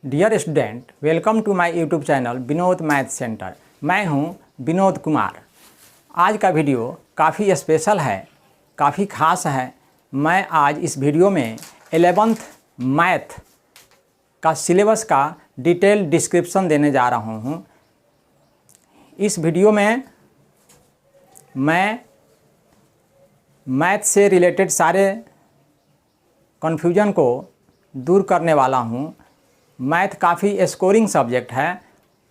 Dear student, welcome to my YouTube channel Vinod math centre. मैं हूं विनोद कुमार। आज का वीडियो काफ़ी स्पेशल है, काफ़ी ख़ास है। मैं आज इस वीडियो में 11th मैथ का सिलेबस का डिटेल डिस्क्रिप्शन देने जा रहा हूं। इस वीडियो में मैं मैथ से रिलेटेड सारे कन्फ्यूजन को दूर करने वाला हूं। मैथ काफ़ी स्कोरिंग सब्जेक्ट है,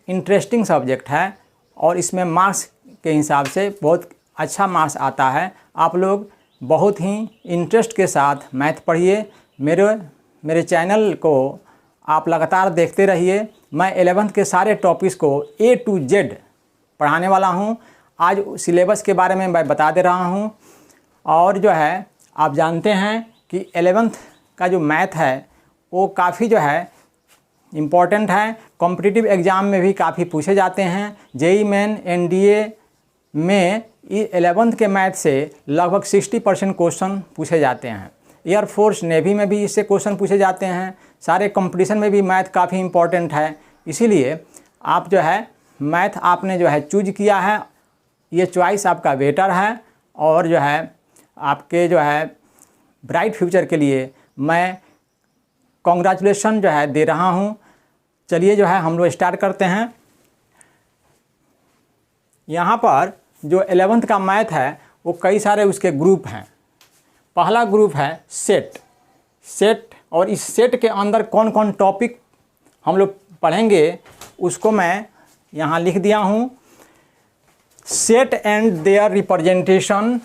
इंटरेस्टिंग सब्जेक्ट है और इसमें मार्क्स के हिसाब से बहुत अच्छा मार्क्स आता है। आप लोग बहुत ही इंटरेस्ट के साथ मैथ पढ़िए। मेरे चैनल को आप लगातार देखते रहिए। मैं 11th के सारे टॉपिक्स को A to Z पढ़ाने वाला हूं। आज सिलेबस के बारे में मैं बता दे रहा हूं। और जो है आप जानते हैं कि 11th का जो मैथ है वो काफ़ी जो है इम्पॉर्टेंट है। कॉम्पिटिटिव एग्ज़ाम में भी काफ़ी पूछे जाते हैं। जेईई मेन एनडीए में 11th के मैथ से लगभग 60% क्वेश्चन पूछे जाते हैं। एयरफोर्स नेवी में भी इससे क्वेश्चन पूछे जाते हैं। सारे कंपटीशन में भी मैथ काफ़ी इम्पॉर्टेंट है। इसीलिए आप जो है मैथ आपने जो है चूज किया है, ये चॉइस आपका बेटर है। और जो है आपके जो है ब्राइट फ्यूचर के लिए मैं कॉन्ग्रेचुलेशन जो है दे रहा हूँ। चलिए जो है हम लोग स्टार्ट करते हैं। यहाँ पर जो 11th का मैथ है वो कई सारे उसके ग्रुप हैं। पहला ग्रुप है सेट और इस सेट के अंदर कौन कौन टॉपिक हम लोग पढ़ेंगे उसको मैं यहाँ लिख दिया हूँ। Set and their representation,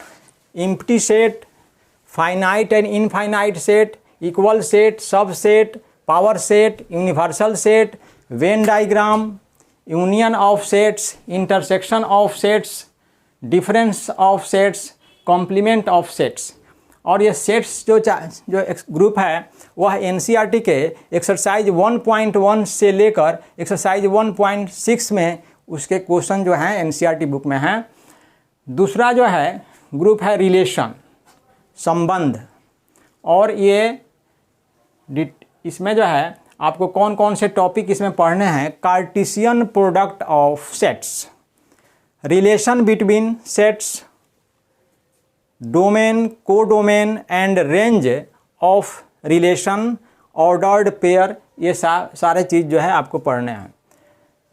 empty set, finite and infinite set, equal set, subset, power set, universal set, Venn diagram, union of sets, intersection of sets, difference of sets, complement of sets. और ये sets जो group है वह NCERT के exercise 1.1 से लेकर exercise 1.6 में उसके क्वेश्चन जो हैं एनसीईआरटी बुक में हैं। दूसरा जो है ग्रुप है रिलेशन, संबंध। और ये इसमें जो है आपको कौन कौन से टॉपिक इसमें पढ़ने हैं। Cartesian product of sets, relation between sets, domain, codomain and range of relation, ordered pair, ये सारे चीज़ जो है आपको पढ़ने हैं।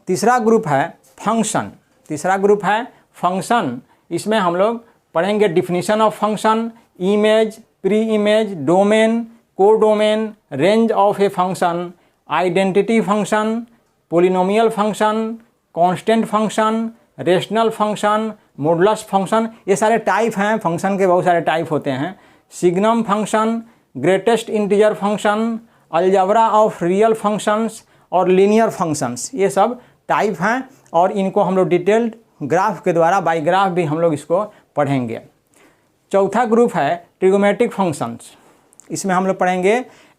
तीसरा ग्रुप है फंक्शन। इसमें हम लोग पढ़ेंगे definition of function, image, pre image, domain, codomain, range of a function, identity function, polynomial function, constant function, rational function, modulus function. ये सारे टाइप हैं, फंक्शन के बहुत सारे टाइप होते हैं। Signum function, greatest integer function, algebra of real functions और linear functions, ये सब टाइप हैं। और इनको हम लोग डिटेल्ड ग्राफ के द्वारा बाई ग्राफ भी हम लोग इसको पढ़ेंगे। चौथा ग्रुप है ट्रिगोमेट्रिक फंक्शंस। इसमें हम लोग पढ़ेंगे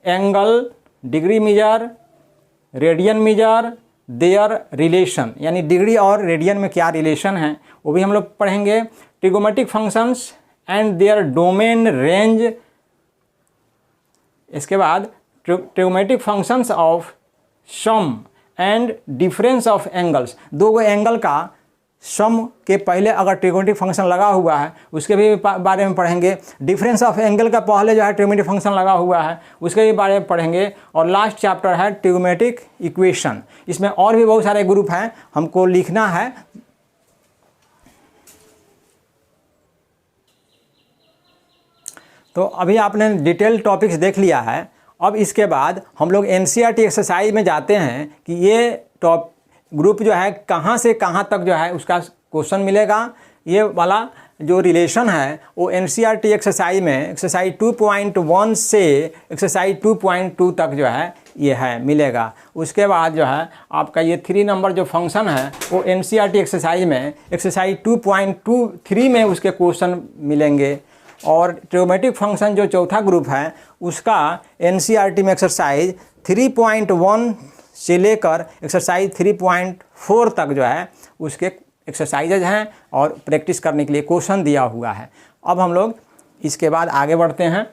angle, degree measure, radian measure, their relation, यानी डिग्री और रेडियन में क्या रिलेशन है वो भी हम लोग पढ़ेंगे। Trigonometric functions and their domain, range. इसके बाद trigonometric functions of sum and difference of angles. दो एंगल का सम के पहले अगर ट्रिगोमेट्रिक फंक्शन लगा हुआ है उसके भी बारे में पढ़ेंगे। डिफरेंस ऑफ एंगल का पहले जो है ट्रिगोमेट्रिक फंक्शन लगा हुआ है उसके भी बारे में पढ़ेंगे। और लास्ट चैप्टर है ट्रिगोमेट्रिक इक्वेशन। इसमें और भी बहुत सारे ग्रुप हैं, हमको लिखना है। तो अभी आपने डिटेल टॉपिक्स देख लिया है। अब इसके बाद हम लोग एनसीईआरटी एक्सरसाइज में जाते हैं कि ये ग्रुप जो है कहाँ से कहाँ तक जो है उसका क्वेश्चन मिलेगा। ये वाला जो रिलेशन है वो एनसीईआरटी एक्सरसाइज में एक्सरसाइज 2.1 से एक्सरसाइज 2.2 तक जो है ये है मिलेगा। उसके बाद जो है आपका ये 3 नंबर जो फंक्शन है वो एनसीईआरटी एक्सरसाइज में एक्सरसाइज 2.23 में उसके क्वेश्चन मिलेंगे। और ट्रिगोमेट्रिक फंक्शन जो चौथा ग्रुप है उसका एनसीईआरटी में एक्सरसाइज 3.1 से लेकर एक्सरसाइज 3.4 तक जो है उसके एक्सरसाइजेज हैं और प्रैक्टिस करने के लिए क्वेश्चन दिया हुआ है। अब हम लोग इसके बाद आगे बढ़ते हैं।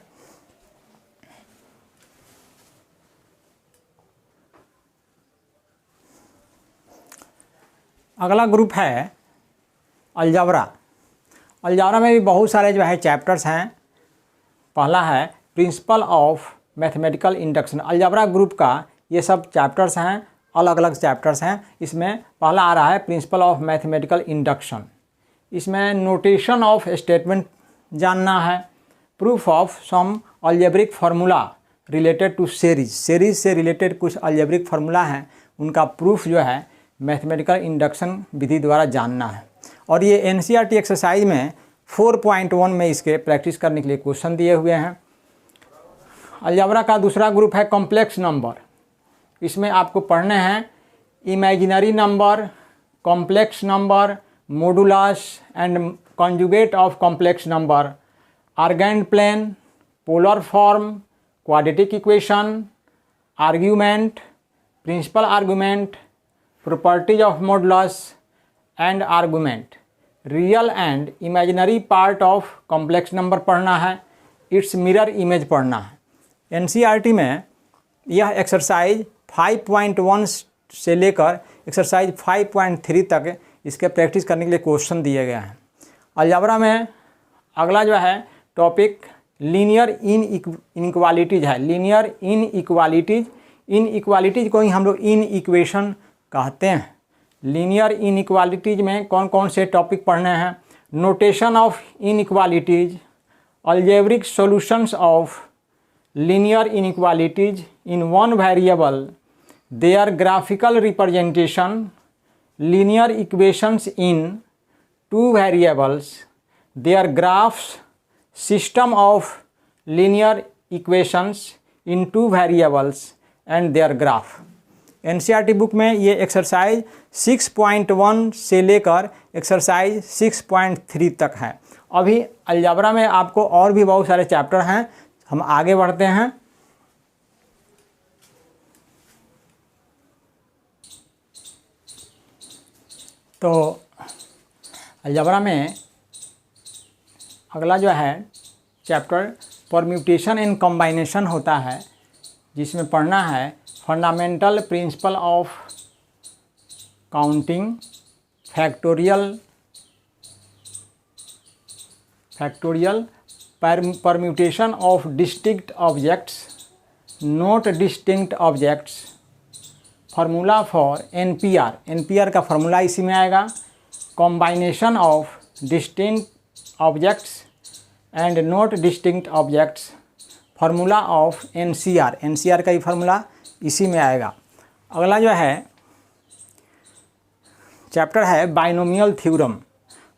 अगला ग्रुप है अलजेब्रा। अलजेब्रा में भी बहुत सारे जो है चैप्टर्स हैं। पहला है principle of mathematical induction. Algebra group का ये सब चैप्टर्स हैं, अलग अलग चैप्टर्स हैं। इसमें पहला आ रहा है प्रिंसिपल ऑफ मैथमेटिकल इंडक्शन। इसमें नोटेशन ऑफ स्टेटमेंट जानना है, proof of some algebraic formula related to series. Series से रिलेटेड कुछ अलजेब्रिक फार्मूला हैं, उनका प्रूफ जो है मैथमेटिकल इंडक्शन विधि द्वारा जानना है। और ये एनसीईआरटी एक्सरसाइज में 4.1 में इसके प्रैक्टिस करने के लिए क्वेश्चन दिए हुए हैं। अलजेब्रा का दूसरा ग्रुप है कॉम्प्लेक्स नंबर। इसमें आपको पढ़ने हैं imaginary number, complex number, modulus and conjugate of complex number, Argand plane, polar form, quadratic equation, argument, principal argument, properties of modulus and argument, real and imaginary part of complex number पढ़ना है, it's mirror image पढ़ना है। NCERT में यह exercise 5.1 से लेकर exercise 5.3 तक इसके प्रैक्टिस करने के लिए क्वेश्चन दिए गए हैं। अलजेब्रा में अगला जो है टॉपिक लीनियर इनइक्वालिटीज है। लीनियर इनइक्वालिटीज, इनइक्वालिटीज को ही हम लोग इनइक्वेशन कहते हैं। लीनियर इनइक्वालिटीज में कौन कौन से टॉपिक पढ़ने हैं? Notation of inequalities, algebraic solutions of linear inequalities in one variable, their graphical representation, linear equations in two variables, their graphs, system of linear equations in two variables and their graph। NCERT book में ये exercise 6.1 से लेकर exercise 6.3 तक है। अभी algebra में आपको और भी बहुत सारे चैप्टर हैं, हम आगे बढ़ते हैं। तो अलजेब्रा में अगला जो है चैप्टर परम्यूटेशन एंड कॉम्बाइनेशन होता है, जिसमें पढ़ना है fundamental principle of counting, factorial permutation of distinct objects, not distinct objects, formula for NPR, NPR का फार्मूला इसी में आएगा, combination of distinct objects and not distinct objects, formula of NCR, NCR का ही फार्मूला इसी में आएगा। अगला जो है चैप्टर है binomial theorem.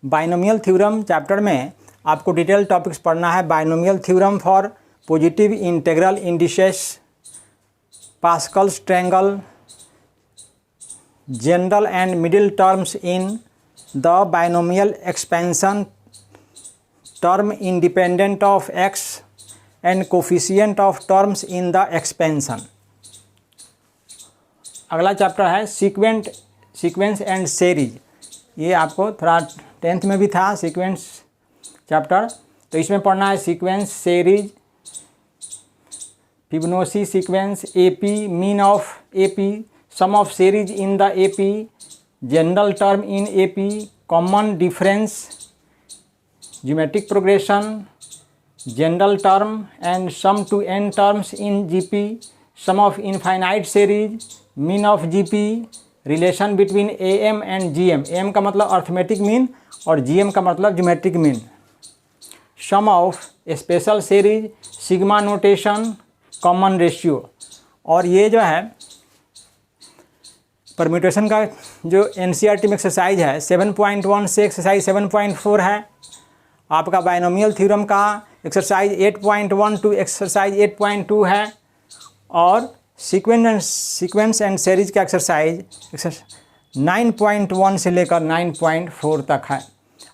Binomial theorem chapter में आपको डिटेल टॉपिक्स पढ़ना है। Binomial theorem for positive integral indices, Pascal's triangle, general and middle terms in the binomial expansion, term independent of x and coefficient of terms in the expansion. अगला chapter है sequence and series. ये आपको थोड़ा 10th में भी था sequence chapter, तो इसमें पढ़ना है sequence, series, Fibonacci sequence, AP, mean of AP, sum of series in the AP, general term in AP, common difference, geometric progression, general term and sum to n terms in GP, sum of infinite series, mean of GP, relation between M and GM, M का मतलब arithmetic mean और GM का मतलब geometric mean, sum of special series, sigma notation, common ratio. और ये जो है permutation का जो एनसीईआरटी में एक्सरसाइज है 7.1 से एक्सरसाइज 7.4 है। आपका बाइनोमियल थ्योरम का एक्सरसाइज 8.1 टू एक्सरसाइज 8.2 है। और सीक्वेंस एंड सीरीज का एक्सरसाइज 9.1 से लेकर 9.4 तक है।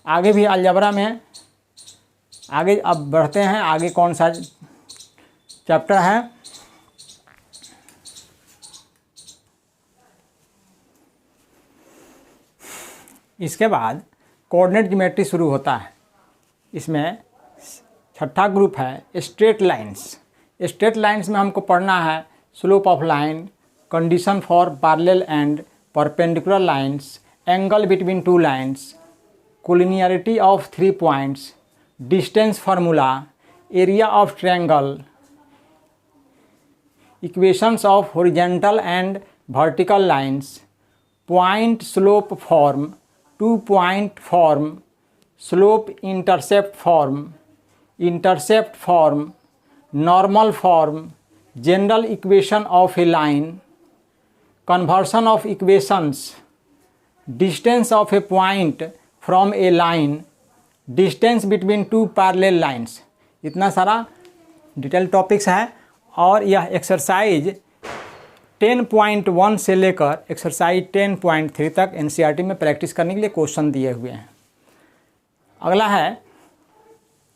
आगे भी अलजेब्रा में आगे अब बढ़ते हैं, आगे कौन सा चैप्टर है? इसके बाद कोऑर्डिनेट ज्योमेट्री शुरू होता है। इसमें छठा ग्रुप है स्ट्रेट लाइंस। स्ट्रेट लाइंस में हमको पढ़ना है slope of line, condition for parallel and perpendicular lines angle between two lines, collinearity of 3 points, distance formula, area of triangle, equations of horizontal and vertical lines, point slope form, 2 point form, slope intercept form, normal form, general equation of A line, conversion of equations, distance of a point from A line, distance between 2 parallel lines. इतना सारा detail topics है और यह exercise 10.1 से लेकर exercise 10.3 तक NCERT में practice करने के लिए क्वेश्चन दिए हुए हैं। अगला है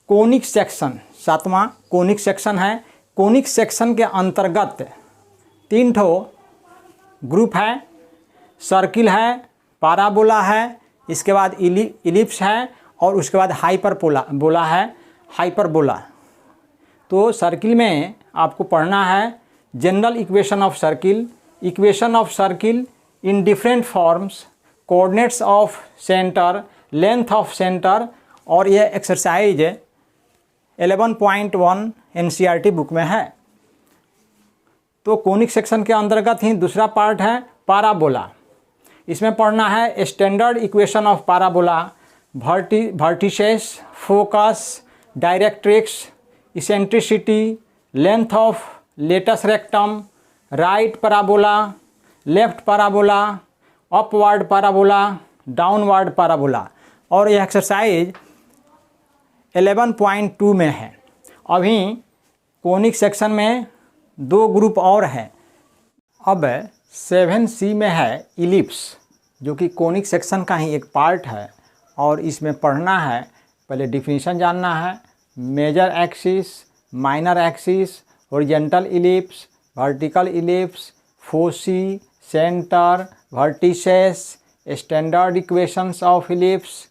कोनिक सेक्शन, 7वां कोनिक सेक्शन है। कोनिक सेक्शन के अंतर्गत 3 ठो ग्रुप है, सर्किल है, पैराबोला है, इसके बाद इलिप्स है और उसके बाद हाइपरबोला है, हाइपरबोला। तो सर्किल में आपको पढ़ना है general equation of circle in different forms, coordinates of centre, length of centre, और यह एक्सरसाइज 11.1 एनसीईआरटी बुक में है। तो कोनिक सेक्शन के अंतर्गत ही दूसरा पार्ट है पैराबोला। इसमें पढ़ना है standard equation of parabola, vertices, focus, directrix, eccentricity, length of latus rectum, right parabola, left parabola, upward parabola, downward parabola. और यह एक्सरसाइज 11.2 में है। अभी कोनिक सेक्शन में 2 ग्रुप और हैं। अब 7C में है इलिप्स, जो कि कोनिक सेक्शन का ही एक पार्ट है और इसमें पढ़ना है, पहले डिफिनीशन जानना है, major axis, minor axis, horizontal ellipse, vertical ellipse, foci, centre, vertices, standard equations of ellipse,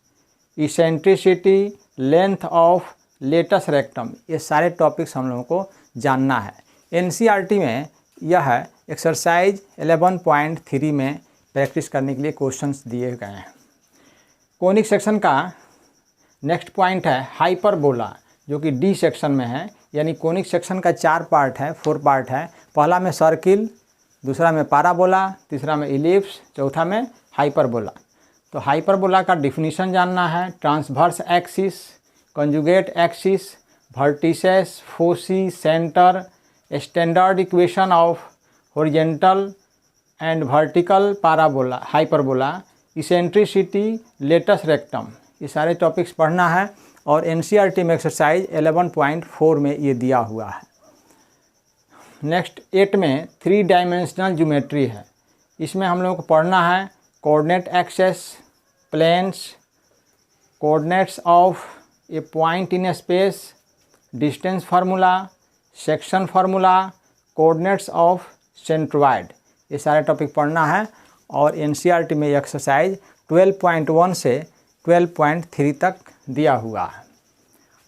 eccentricity, length of latus rectum. ये सारे टॉपिक्स हम लोगों को जानना है। एनसीईआरटी में यह एक्सरसाइज 11.3 में प्रैक्टिस करने के लिए क्वेश्चंस दिए गए हैं। कोनिक सेक्शन का नेक्स्ट पॉइंट है हाइपरबोला, जो कि डी सेक्शन में है। यानी कोनिक सेक्शन का 4 पार्ट है, 4 पार्ट है। पहला में सर्किल, दूसरा में पैराबोला, तीसरा में इलिप्स, चौथा में हाइपरबोला। तो हाइपरबोला का डिफिनीशन जानना है, transverse axis, conjugate axis, vertices, foci, centre, standard equation of horizontal and vertical parabola, hyperbola, eccentricity, latus rectum. ये सारे टॉपिक्स पढ़ना है और एनसीईआरटी में एक्सरसाइज 11.4 में ये दिया हुआ है। नेक्स्ट 8 में 3 डायमेंशनल ज्योमेट्री है। इसमें हम लोगों को पढ़ना है coordinate axes, planes, coordinates of a point in space, distance formula, section formula, coordinates of centroid. ये सारे टॉपिक पढ़ना है और एनसीईआरटी में एक्सरसाइज 12.1 से 12.3 तक दिया हुआ है।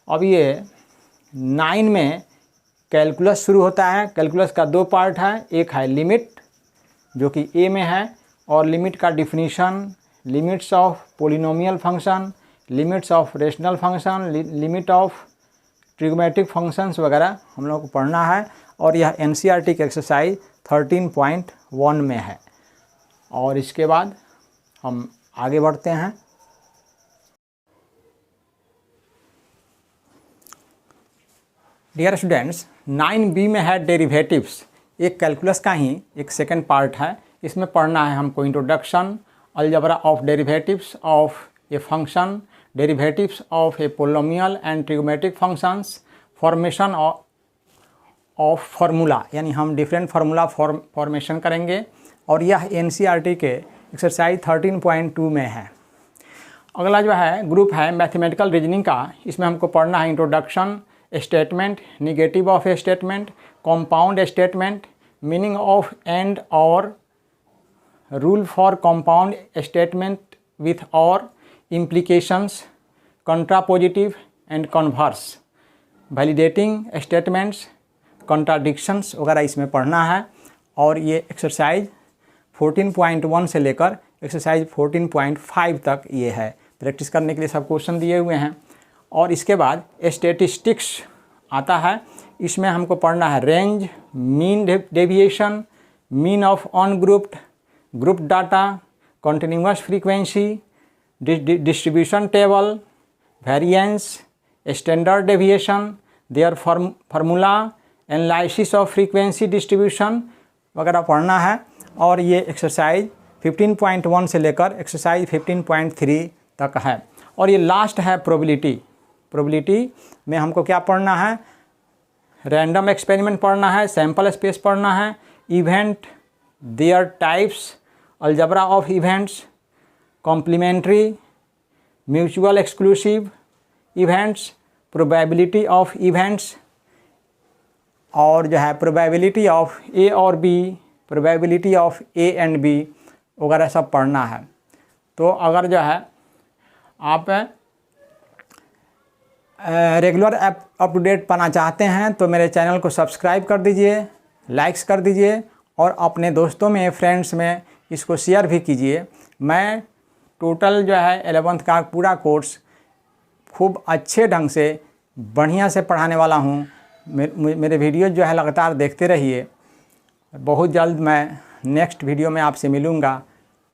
अब ये 9 में कैलकुलस शुरू होता है। कैलकुलस का 2 पार्ट है, एक है लिमिट, जो कि ए में है, और लिमिट का definition, limits of polynomial function, limits of rational function, limit of trigonometric functions वगैरह हम लोग को पढ़ना है। और यह एनसीईआरटी की एक्सरसाइज 13.1 में है। और इसके बाद हम आगे बढ़ते हैं। डियर स्टूडेंट्स, 9B में है डेरिवेटिव्स। एक कैलकुलस का ही एक सेकंड पार्ट है। इसमें पढ़ना है हमको introduction, algebra of derivatives of a function, derivatives of a polynomial and trigonometric functions, formation of formula, यानी हम डिफरेंट फार्मूला फॉर्मेशन करेंगे। और यह एनसीईआरटी के एक्सरसाइज 13.2 में है। अगला जो है ग्रुप है मैथमेटिकल रीजनिंग का। इसमें हमको पढ़ना है introduction, statement, negative of a statement, compound statement, meaning of and or, rule for compound statement with or, implications, contrapositive and converse, validating statements, contradictions वगैरह इसमें पढ़ना है। और ये एक्सरसाइज 14.1 से लेकर एक्सरसाइज 14.5 तक ये है। प्रैक्टिस करने के लिए सब क्वेश्चन दिए हुए हैं। और इसके बाद स्टैटिस्टिक्स आता है। इसमें हमको पढ़ना है range, mean deviation, mean of ungrouped, group data, continuous frequency, distribution table, variance, standard deviation, their formula, analysis of frequency distribution वगैरह पढ़ना है। और ये एक्सरसाइज 15.1 से लेकर एक्सरसाइज 15.3 तक है। और ये लास्ट है प्रोबेबिलिटी। प्रोबेबिलिटी में हमको क्या पढ़ना है? रैंडम एक्सपेरिमेंट पढ़ना है, सैंपल स्पेस पढ़ना है, event, their types, algebra of events, complementary, mutual exclusive events, probability of events, और जो है प्रोबेबिलिटी ऑफ ए और B, probability of A and B वगैरह सब पढ़ना है। तो अगर जो है आप रेगुलर अप टू डेट पाना चाहते हैं तो मेरे चैनल को सब्सक्राइब कर दीजिए, लाइक्स कर दीजिए और अपने दोस्तों में, फ्रेंड्स में इसको शेयर भी कीजिए। मैं टोटल जो है 11th का पूरा कोर्स खूब अच्छे ढंग से बढ़िया से पढ़ाने वाला हूँ। मेरे वीडियो जो है लगातार देखते रहिए। बहुत जल्द मैं नेक्स्ट वीडियो में आपसे मिलूँगा।